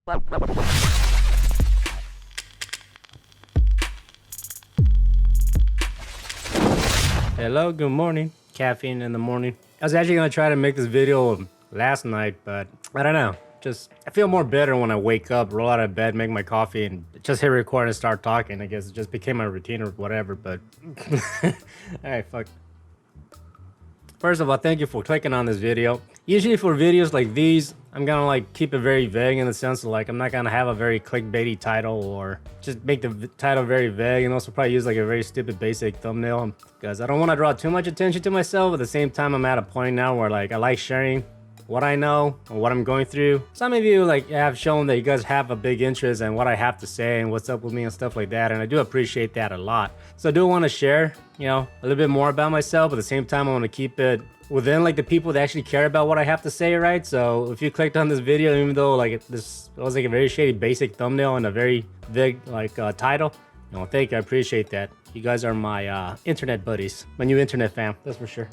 Hello, good morning. Caffeine in the morning. I was actually gonna try to make this video last night, but I don't know. I feel more better when I wake up, roll out of bed, make my coffee, and just hit record and start talking. I guess it just became my routine or whatever, but alright, fuck. First of all, thank you for clicking on this video. Usually for videos like these, I'm gonna like keep it very vague in the sense of like I'm not gonna have a very clickbaity title or just make the title very vague, and also probably use like a very stupid basic thumbnail because I don't want to draw too much attention to myself. At the same time, I'm at a point now where like I like sharing what I know and what I'm going through. Some of you like have shown that you guys have a big interest in what I have to say and what's up with me and stuff like that, and I do appreciate that a lot. So I do want to share, a little bit more about myself. At the same time, I want to keep it within like the people that actually care about what I have to say, right? So if you clicked on this video, even though like this was like a very shady basic thumbnail and a very vague like title, thank you, I appreciate that. You guys are my internet buddies, my new internet fam, that's for sure.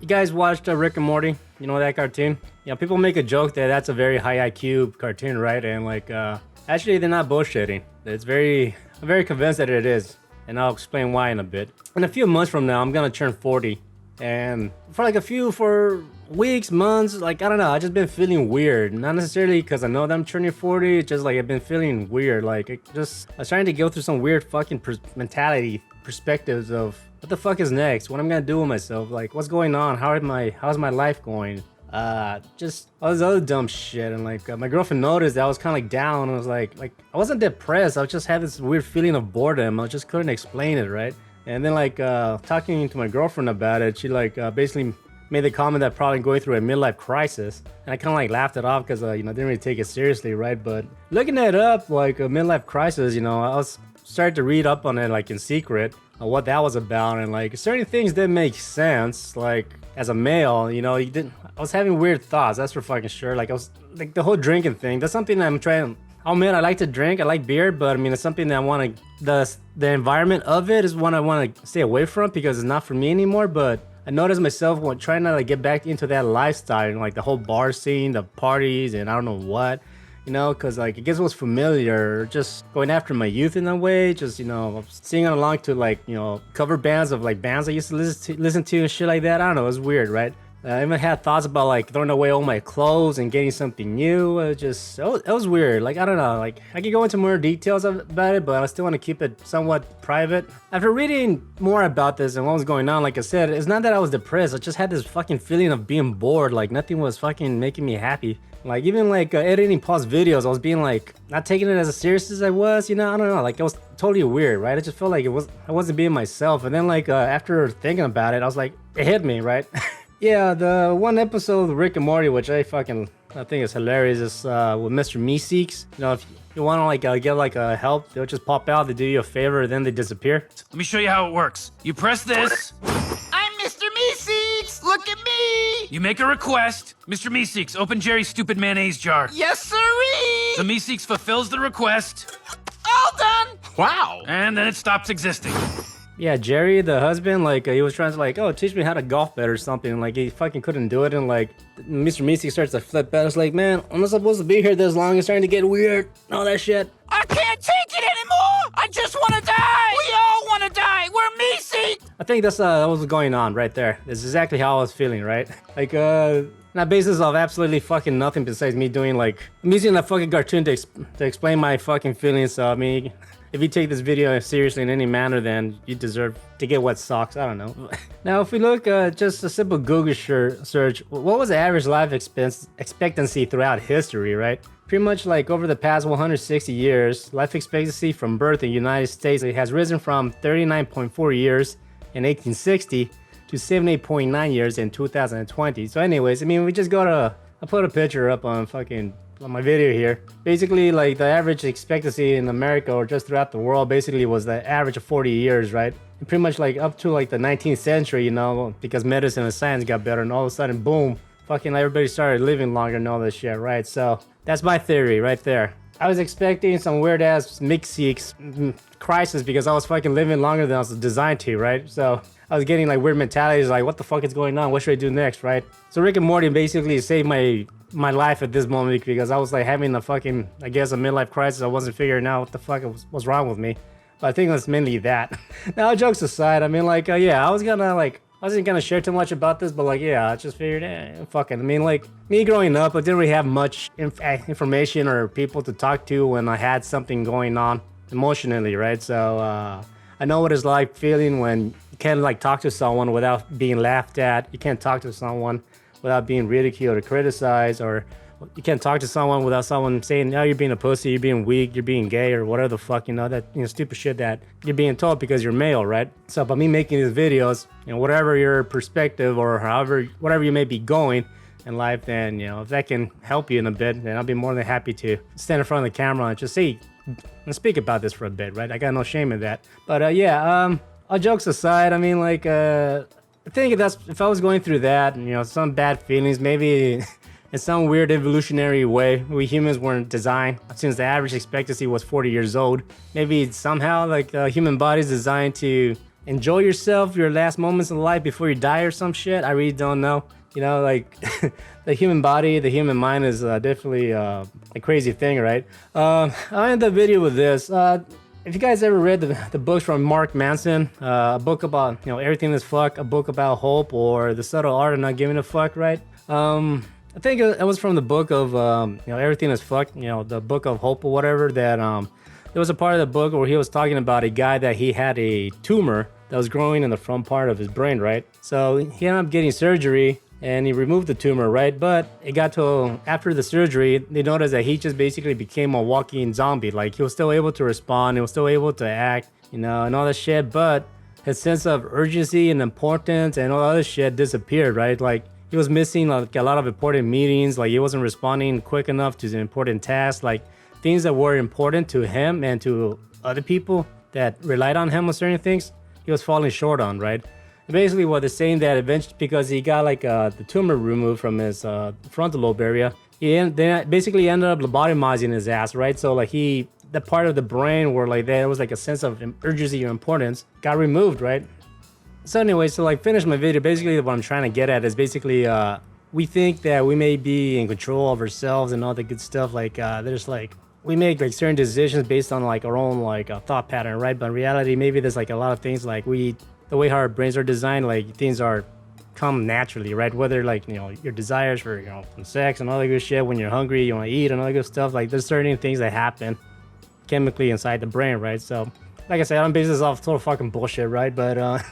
You guys watched Rick and Morty? You know that cartoon? People make a joke that that's a very high IQ cartoon, right? And like, actually they're not bullshitting. I'm very convinced that it is, and I'll explain why in a bit. In a few months from now, I'm gonna turn 40. And for weeks, months, like, I don't know, I just been feeling weird. Not necessarily because I know that I'm turning 40, it's just like I've been feeling weird. Like, I was trying to go through some weird fucking perspectives of what the fuck is next, what I'm gonna do with myself, like, what's going on, how's my life going, just all this other dumb shit. And like, my girlfriend noticed that I was kind of like down. I was like, I wasn't depressed, I just had this weird feeling of boredom. I just couldn't explain it, right? And then like talking to my girlfriend about it, she like basically made the comment that probably going through a midlife crisis, and I kind of like laughed it off because didn't really take it seriously, right? But looking it up, like a midlife crisis, I was starting to read up on it like in secret what that was about, and like certain things didn't make sense. Like as a male, I was having weird thoughts, that's for fucking sure. Like I was like the whole drinking thing. That's something that I'm trying. Oh man, I like to drink, I like beer, but I mean, it's something that I want to, the environment of it is one I want to stay away from because it's not for me anymore. But I noticed myself trying to like get back into that lifestyle, and like the whole bar scene, the parties, and I don't know what, because like I guess it was familiar, just going after my youth in a way, just, singing along to like, cover bands of like bands I used to listen to and shit like that. I don't know, it was weird, right? I even had thoughts about like throwing away all my clothes and getting something new. It was weird. Like, I don't know, like I could go into more details about it, but I still want to keep it somewhat private. After reading more about this and what was going on, like I said, it's not that I was depressed. I just had this fucking feeling of being bored. Like nothing was fucking making me happy. Like even like editing pause videos, I was being like not taking it as serious as I was, I don't know, like it was totally weird, right? I just felt like I wasn't being myself. And then like after thinking about it, I was like, it hit me, right? Yeah, the one episode of Rick and Morty, which I think is hilarious, is with Mr. Meeseeks. If you want to like get like a help, they'll just pop out, they do you a favor, then they disappear. Let me show you how it works. You press this. I'm Mr. Meeseeks! Look at me! You make a request. Mr. Meeseeks, open Jerry's stupid mayonnaise jar. Yes, sirree! So Meeseeks fulfills the request. All done! Wow! And then it stops existing. Yeah, Jerry, the husband, like he was trying to like, oh, teach me how to golf better or something. Like he fucking couldn't do it, and like Mr. Meeseeks starts to flip out. It's like, man, I'm not supposed to be here this long. It's starting to get weird. All that shit. I can't take it anymore! I just want to die! We all want to die! We're Meeseeks! I think that's what was going on right there. That's exactly how I was feeling, right? Like, not basis of absolutely fucking nothing besides me doing like, I'm using a fucking cartoon to explain my fucking feelings. So I mean, if you take this video seriously in any manner, then you deserve to get wet socks. I don't know. Now, if we look just a simple Google search, what was the average life expectancy throughout history, right? Pretty much like over the past 160 years, life expectancy from birth in the United States has risen from 39.4 years in 1860 to 78.9 years in 2020. So anyways, I mean, we just go to, I'll put a picture up on my video here. Basically, like the average expectancy in America or just throughout the world basically was the average of 40 years, right? And pretty much like up to like the 19th century, because medicine and science got better, and all of a sudden, boom, fucking everybody started living longer and all this shit, right? So that's my theory right there. I was expecting some weird ass Meeseeks crisis because I was fucking living longer than I was designed to, right? So I was getting like weird mentalities, like what the fuck is going on? What should I do next, right? So Rick and Morty basically saved my life at this moment because I was like having a fucking, I guess, a midlife crisis. I wasn't figuring out what the fuck was wrong with me. But I think that's mainly that. Now, jokes aside, I mean, like, yeah, I wasn't gonna share too much about this, but like, yeah, I just figured, fuck it. I mean, like, me growing up, I didn't really have much information or people to talk to when I had something going on emotionally, right? So, I know what it's like feeling when you can't like talk to someone without being laughed at. You can't talk to someone without being ridiculed or criticized, or you can't talk to someone without someone saying, "Oh, you're being a pussy, you're being weak, you're being gay, or whatever the fuck, that stupid shit that you're being told because you're male, right?" So by me making these videos, whatever your perspective or whatever you may be going in life, then if that can help you in a bit, then I'll be more than happy to stand in front of the camera and just say and speak about this for a bit, right? I got no shame in that. But yeah, all jokes aside, I mean, like, I think if I was going through that, some bad feelings, maybe in some weird evolutionary way, we humans weren't designed, since the average expectancy was 40 years old. Maybe somehow, like, the human body's designed to enjoy yourself, your last moments in life before you die or some shit. I really don't know. Like, the human body, the human mind is definitely a crazy thing, right? I'll end the video with this. If you guys ever read the books from Mark Manson, a book about, everything is fuck, a book about hope, or The Subtle Art of Not Giving a Fuck, right? I think it was from the book of, Everything is Fuck, the book of hope or whatever, that there was a part of the book where he was talking about a guy that he had a tumor that was growing in the front part of his brain, right? So he ended up getting surgery and he removed the tumor, right? But it got to, after the surgery, they noticed that he just basically became a walking zombie. Like, he was still able to respond, he was still able to act, and all that shit, but his sense of urgency and importance and all that other shit disappeared, right? Like, he was missing like a lot of important meetings, like he wasn't responding quick enough to the important tasks, like things that were important to him and to other people that relied on him on certain things, he was falling short on, right? Basically what they're saying that eventually, because he got like the tumor removed from his frontal lobe area, they basically ended up lobotomizing his ass, right? So like the part of the brain where like there was like a sense of urgency or importance got removed, right? So anyway, so like finish my video, basically what I'm trying to get at is basically we think that we may be in control of ourselves and all the good stuff, like there's like we make like certain decisions based on like our own like thought pattern, right? But in reality, maybe there's like a lot of things like the way how our brains are designed, like things come naturally, right? Whether like, your desires for, from sex and all that good shit, when you're hungry, you want to eat and all that good stuff, like there's certain things that happen chemically inside the brain, right? So, like I said, I'm basing this off total fucking bullshit, right? But I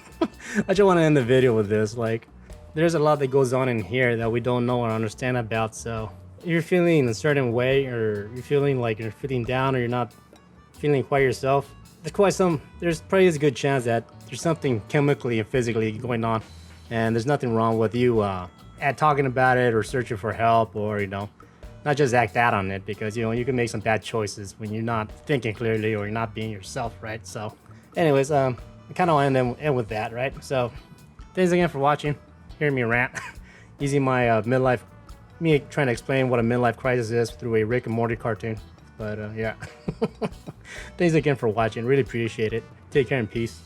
just want to end the video with this. Like, there's a lot that goes on in here that we don't know or understand about. So, if you're feeling a certain way, or you're feeling like you're feeling down, or you're not feeling quite yourself, there's probably a good chance that there's something chemically and physically going on, and there's nothing wrong with you talking about it or searching for help, or not just act out on it, because you can make some bad choices when you're not thinking clearly or you're not being yourself, right? So anyways, I kind of want to end with that, right? So thanks again for watching, hearing me rant using my me trying to explain what a midlife crisis is through a Rick and Morty cartoon. But yeah, thanks again for watching, really appreciate it. Take care and peace.